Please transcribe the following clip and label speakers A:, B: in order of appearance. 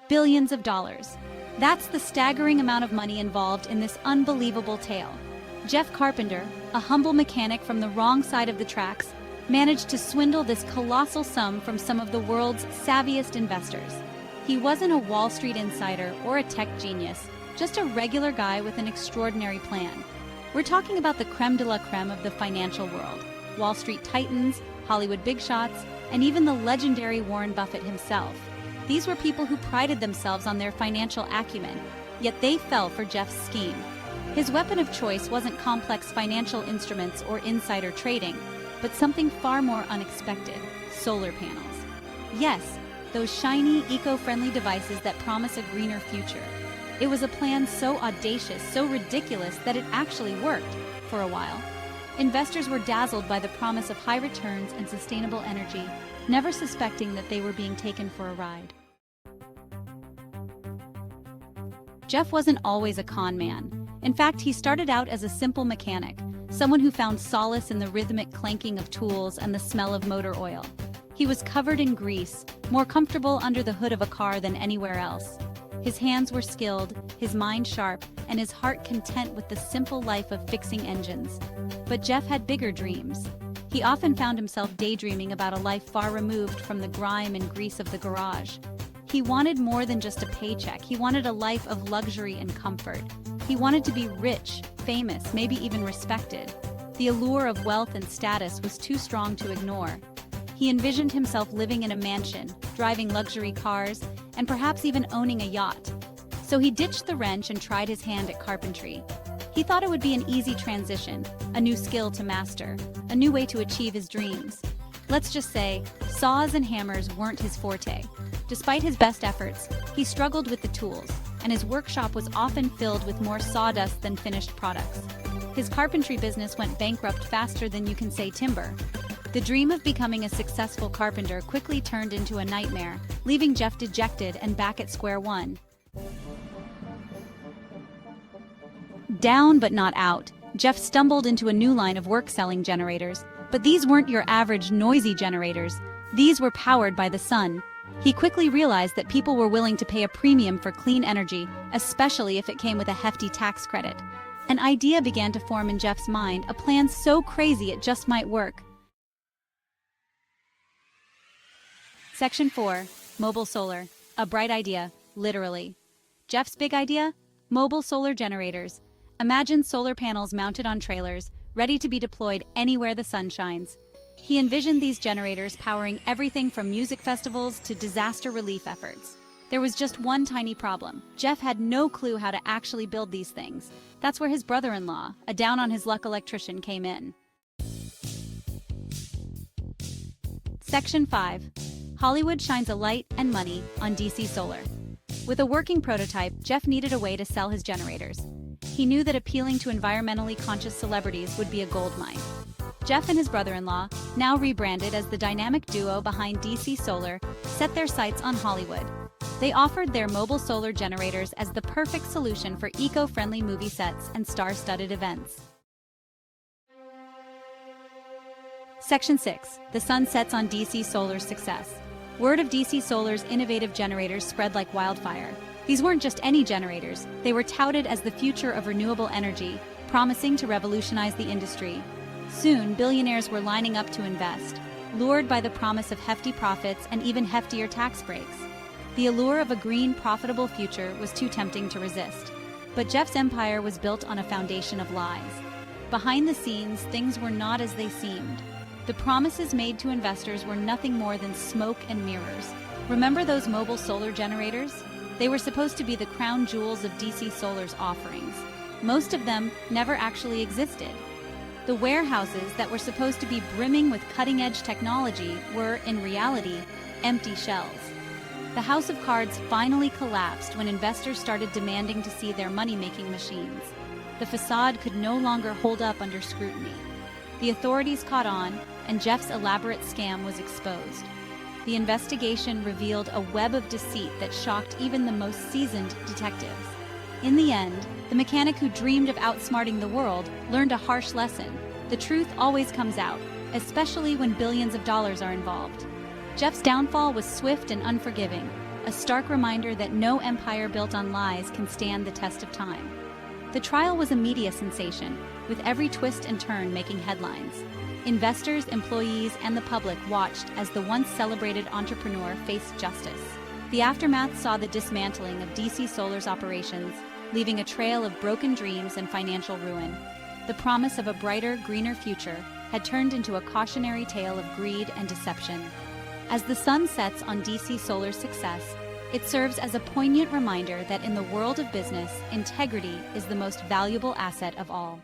A: billions of dollars. That's the staggering amount of money involved in this unbelievable tale. Jeff Carpenter, a humble mechanic from the wrong side of the tracks, managed to swindle this colossal sum from some of the world's savviest investors. He wasn't a Wall Street insider or a tech genius, just a regular guy with an extraordinary plan. We're talking about the creme de la creme of the financial world. Wall Street titans, Hollywood big shots, and even the legendary Warren Buffett himself. These were people who prided themselves on their financial acumen, yet they fell for Jeff's scheme. His weapon of choice wasn't complex financial instruments or insider trading, but something far more unexpected: solar panels. Yes, those shiny, eco-friendly devices that promise a greener future. It was a plan so audacious, so ridiculous, that it actually worked for a while. Investors were dazzled by the promise of high returns and sustainable energy, never suspecting that they were being taken for a ride. Jeff wasn't always a con man. In fact, he started out as a simple mechanic, someone who found solace in the rhythmic clanking of tools and the smell of motor oil. He was covered in grease, more comfortable under the hood of a car than anywhere else. His hands were skilled, his mind sharp, and his heart content with the simple life of fixing engines. But Jeff had bigger dreams. He often found himself daydreaming about a life far removed from the grime and grease of the garage. He wanted more than just a paycheck. He wanted a life of luxury and comfort. He wanted to be rich, famous, maybe even respected. The allure of wealth and status was too strong to ignore. He envisioned himself living in a mansion, driving luxury cars, and perhaps even owning a yacht. So he ditched the wrench and tried his hand at carpentry. He thought it would be an easy transition, a new skill to master, a new way to achieve his dreams. Let's just say, saws and hammers weren't his forte. Despite his best efforts, he struggled with the tools, and his workshop was often filled with more sawdust than finished products. His carpentry business went bankrupt faster than you can say timber. The dream of becoming a successful carpenter quickly turned into a nightmare, leaving Jeff dejected and back at square one. Down but not out, Jeff stumbled into a new line of work-selling generators. But these weren't your average noisy generators. These were powered by the sun. He quickly realized that people were willing to pay a premium for clean energy, especially if it came with a hefty tax credit. An idea began to form in Jeff's mind, a plan so crazy it just might work. Section 4. Mobile solar. A bright idea, literally. Jeff's big idea? Mobile solar generators. Imagine solar panels mounted on trailers, ready to be deployed anywhere the sun shines. He envisioned these generators powering everything from music festivals to disaster relief efforts. There was just one tiny problem. Jeff had no clue how to actually build these things. That's where his brother-in-law, a down-on-his-luck electrician, came in. Section 5. Hollywood shines a light and money on DC Solar. With a working prototype, Jeff needed a way to sell his generators. He knew that appealing to environmentally conscious celebrities would be a goldmine. Jeff and his brother-in-law, now rebranded as the dynamic duo behind DC Solar, set their sights on Hollywood. They offered their mobile solar generators as the perfect solution for eco-friendly movie sets and star-studded events. Section 6. The sun sets on DC Solar's success. Word of DC Solar's innovative generators spread like wildfire. These weren't just any generators, they were touted as the future of renewable energy, promising to revolutionize the industry. Soon, billionaires were lining up to invest, lured by the promise of hefty profits and even heftier tax breaks. The allure of a green, profitable future was too tempting to resist. But Jeff's empire was built on a foundation of lies. Behind the scenes, things were not as they seemed. The promises made to investors were nothing more than smoke and mirrors. Remember those mobile solar generators? They were supposed to be the crown jewels of DC Solar's offerings. Most of them never actually existed. The warehouses that were supposed to be brimming with cutting-edge technology were, in reality, empty shells. The house of cards finally collapsed when investors started demanding to see their money-making machines. The facade could no longer hold up under scrutiny. The authorities caught on, and Jeff's elaborate scam was exposed. The investigation revealed a web of deceit that shocked even the most seasoned detectives. In the end, the mechanic who dreamed of outsmarting the world learned a harsh lesson. The truth always comes out, especially when billions of dollars are involved. Jeff's downfall was swift and unforgiving. a stark reminder that no empire built on lies can stand the test of time. The trial was a media sensation, with every twist and turn making headlines. Investors, employees, and the public watched as the once celebrated entrepreneur faced justice. The aftermath saw the dismantling of DC Solar's operations, leaving a trail of broken dreams and financial ruin. The promise of a brighter, greener future had turned into a cautionary tale of greed and deception. As the sun sets on DC Solar's success, it serves as a poignant reminder that in the world of business, integrity is the most valuable asset of all.